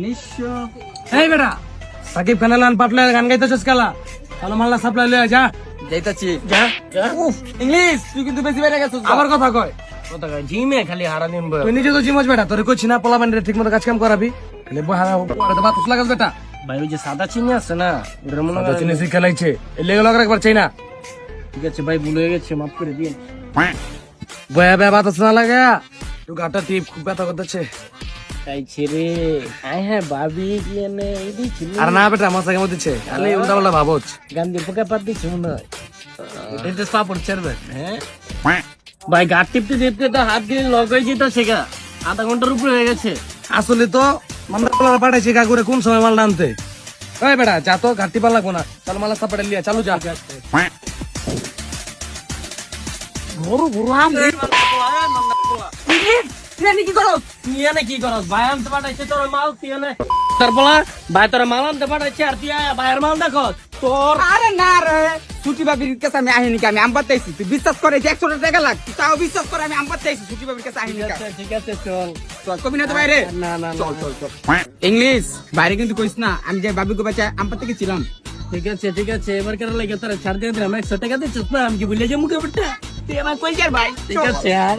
নিঃস্ব। এই বেটা সাকিব খানের লান পাটলে গান গাইতেছিস কালা তাহলে মাল্লা সাপ্লাই লয়ে যা যাইতাছি। যা উফ, ইংলিশ তুই কিন্তু বেশি বেড়ে গেছিস। আবার কথা কয় জিমে খালি হারা দিন তুই নিজে তো জিমজ বেটা তোর কইছি না পোলা বান্ডে ঠিক মতো কাজ কাম করাবি খালি বহারা বাতাস লাগাস বেটা ভাই ওই যে সাদা চিনি আছে না ওটার মনে তো চিনি শিখে লাইছে এলে লগা একবার চাই না ঠিক আছে ভাই ভুল হয়ে গেছে মাফ করে দিন। বয়া বয়া বাতাস না লাগা তুই গাটা টিপ খুব ব্যথা করতেছে তাই ছেড়ে হ্যাঁ হ্যাঁ ভাবি গিয়ে নে এদি ছিল আর না বেটা মাথা কেমন দিচ্ছে খালি উল্টা পাল্টা ভাবছ গান্ধী পোকা পাত দিচ্ছে মনে হয় এটা পাপড় ছেড়বে। হ্যাঁ ভাই গাট টিপতে টিপতে তো হাত দিয়ে লক হয়ে যেত সেটা আধা ঘন্টার উপরে হয়ে গেছে। আসলে তো মামলা পালা পাঠাইছি কাকুরে কোন সময় মাল আনতে ওই বেটা যা তো ঘাটতি পাল লাগবো না চল মালা সাপাড়ে লিয়া চালু যা বড় বড় আম কি করো তুই এনে কি করো ভাই আনতে পাঠাইছে তোর মাল তুই এনে তারপর ভাই তোর মাল আনতে পাঠাইছে আর তুই ভাইয়ের মাল দেখো তোর। আরে না রে ছুটি বাবির কাছে আমি আহিনি আমি আম পাতাইছি তুই বিশ্বাস করে যে 100 টাকা লাগ তুই তাও বিশ্বাস করে আমি আম পাতাইছি ছুটি বাবির কাছে আহিনি ঠিক আছে চল চল কবি না তো বাইরে না না চল চল চল ইংলিশ বাইরে কিন্তু কইস না আমি যে বাবিকে বাঁচা আম পাতে গেছিলাম। ঠিক আছে এবার কেন লাগে তোর ছাড় দিয়ে দিলাম 100 টাকা দিচ্ছিস না আমি কি ভুলে যাবো মুখে তুই আমার কই যার ভাই ঠিক আছে আর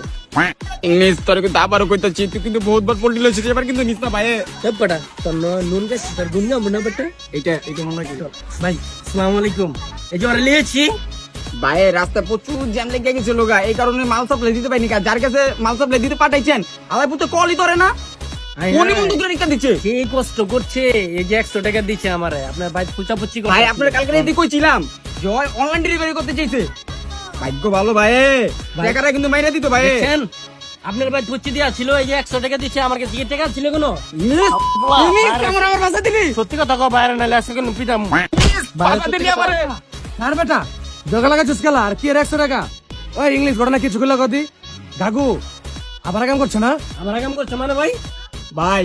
ইংলিশ তোর কিন্তু আবারও কইতাছি তুই কিন্তু বহুত বার পল্টি লইছিস এবার কিন্তু নিস না ভাই বেটা তোর নুন গেছে তোর গুন যাবো না বেটা এটা মনে কি ভাই আসসালামু আলাইকুম এই যে ওরা লিয়েছি ভাই রাস্তায় প্রচুর জ্যাম লেগে গেছিল গা এই কারণে মাল সাপ্লাই দিতে পারিনি যার কাছে মাল সাপ্লাই দিতে পাঠাইছেন আলাই পুতে কলই ধরে না কোনি বন্ধ করে রিকা দিচ্ছে কি কষ্ট করছে এই যে 100 টাকা দিচ্ছে আমারে আপনার ভাই পুচাপুচি ভাই আপনার কালকে এদিকে কইছিলাম জয় অনলাইন ডেলিভারি করতে চাইছে ভাগ্য ভালো ভাই টাকাটা কিন্তু মাইরা দিত ভাই দেখেন আপনার ভাই পুচি দেওয়া ছিল এই যে 100 টাকা দিচ্ছে আমার কাছে কি টাকা ছিল কোনো আমার বাসা দিবি সত্যি কথা কও বাইরে নালে আজকে কোনো পিটাম বাসা দিবি আমারে আর বেটা জগা লাগাছিস কালা আর কি এর 100 টাকা ওই ইংলিশ ঘটনা কিছু গুলো কদি গাগু আবার কাম করছে না আমার কাম করছো মানে ভাই ভাই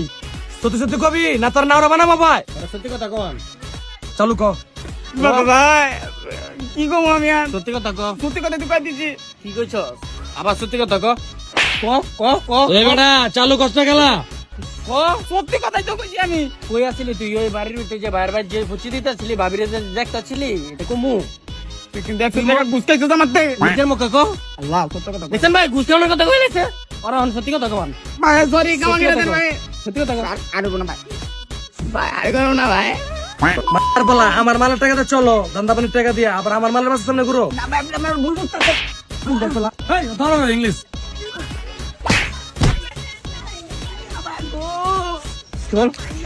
সত্যি সত্যি কবি না তোর নাওরা বানাবো ভাই সত্যি কথা কন চালু ক বাবা ভাই কি গো আমি আর সত্যি কথা কও সত্যি কথা তুই কই দিছি কি কইছ আবার সত্যি কথা কও ক ক ক এ বেটা চালু কষ্ট গেলা ক সত্যি কথাই তো কইছি আমি কই আসলি তুই ওই বাড়ির ভিতরে যে বাইরে বাইরে যে ফুচি দিতাছিলি ভাবিরে যে দেখতাছিলি এটা কমু তুই কিন্তু 100 টাকা গুছকাইছিস আমারতে নিজের মুখে কও আল্লাহ সত্য কথা দেখছেন ভাই গুস্তানোর কথা কইলেছে ওরা সত্যি কথা কন ভাই সরি কেমন সত্যি কথা গেছেন কও। ভাই সত্যি কথা কও আর করব না ভাই ভাই আর করব না ভাই মার বলা আমার মালের টাকাতে চলো ধান্দা পানির টাকা দিয়ে আবার আমার মালের বাসার সামনে ঘুরো না ভাই আপনি আমার ভুল বুঝতেছেন এই ধরো ইংলিশ চল